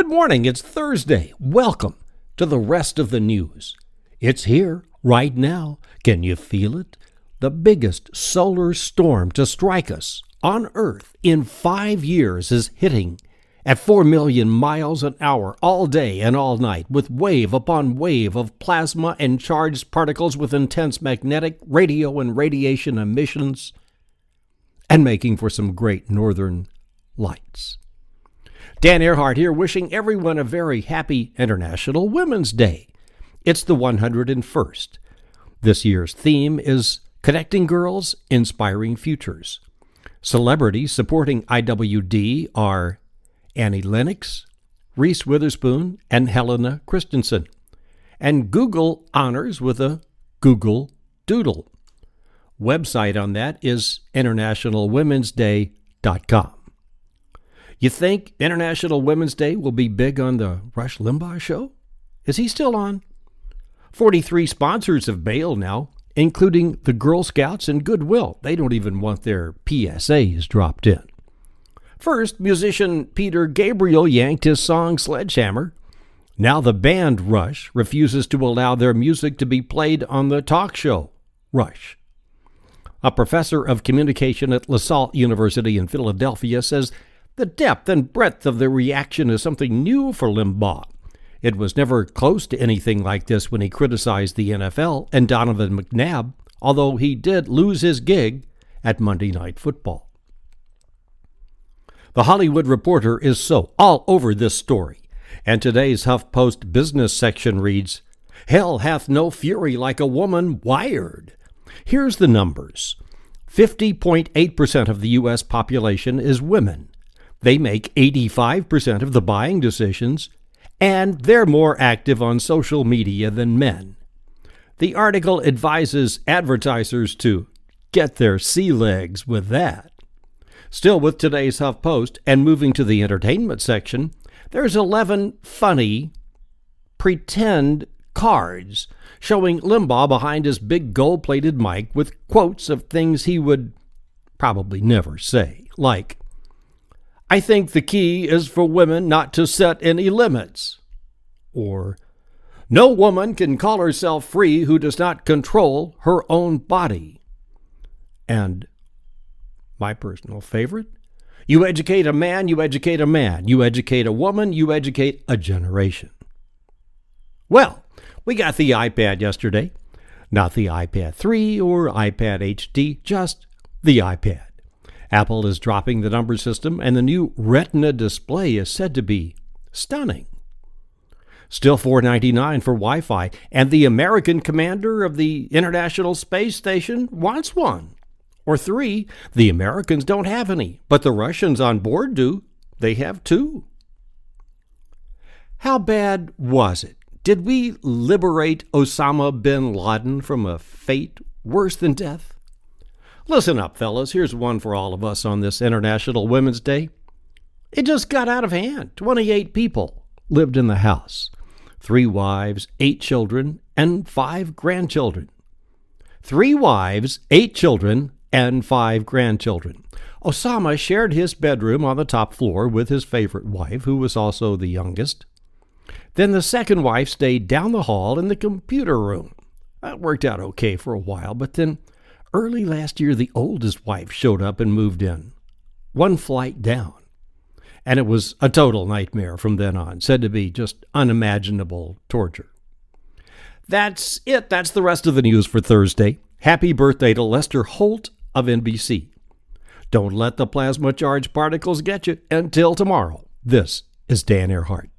Good morning. It's Thursday. Welcome to the rest of the news. It's here right now. Can you feel it? The biggest solar storm to strike us on Earth in 5 years is hitting at 4 million miles an hour all day and all night, with wave upon wave of plasma and charged particles with intense magnetic, radio, and radiation emissions, and making for some great northern lights. Dan Earhart here, wishing everyone a very happy International Women's Day. It's the 101st. This year's theme is Connecting Girls, Inspiring Futures. Celebrities supporting IWD are Annie Lennox, Reese Witherspoon, and Helena Christensen. And Google honors with a Google Doodle. Website on that is internationalwomensday.com. You think International Women's Day will be big on the Rush Limbaugh show? Is he still on? 43 sponsors have bailed now, including the Girl Scouts and Goodwill. They don't even want their PSAs dropped in. First, musician Peter Gabriel yanked his song Sledgehammer. Now the band Rush refuses to allow their music to be played on the talk show Rush. A professor of communication at LaSalle University in Philadelphia says the depth and breadth of the reaction is something new for Limbaugh. It was never close to anything like this when he criticized the NFL and Donovan McNabb, although he did lose his gig at Monday Night Football. The Hollywood Reporter is so all over this story, and today's HuffPost business section reads, "Hell hath no fury like a woman wired." Here's the numbers. 50.8% of the U.S. population is women. They make 85% of the buying decisions, and they're more active on social media than men. The article advises advertisers to get their sea legs with that. Still with today's HuffPost, and moving to the entertainment section, there's 11 funny pretend cards showing Limbaugh behind his big gold-plated mic with quotes of things he would probably never say, like, "I think the key is for women not to set any limits," or "No woman can call herself free who does not control her own body," and my personal favorite, "You educate a man, you educate a man. You educate a woman, you educate a generation." Well, we got the iPad yesterday. Not the iPad 3 or iPad HD, just the iPad. Apple is dropping the number system, and the new Retina display is said to be stunning. Still $4.99 for Wi-Fi, and the American commander of the International Space Station wants one. Or 3, the Americans don't have any, but the Russians on board do. They have 2. How bad was it? Did we liberate Osama bin Laden from a fate worse than death? Listen up, fellas. Here's one for all of us on this International Women's Day. It just got out of hand. 28 people lived in the house. 3 wives, 8 children, and 5 grandchildren. 3 wives, 8 children, and 5 grandchildren. Osama shared his bedroom on the top floor with his favorite wife, who was also the youngest. Then the second wife stayed down the hall in the computer room. That worked out okay for a while, but then early last year, the oldest wife showed up and moved in, 1 flight down. And it was a total nightmare from then on, said to be just unimaginable torture. That's it. That's the rest of the news for Thursday. Happy birthday to Lester Holt of NBC. Don't let the plasma charged particles get you. Until tomorrow, this is Dan Earhart.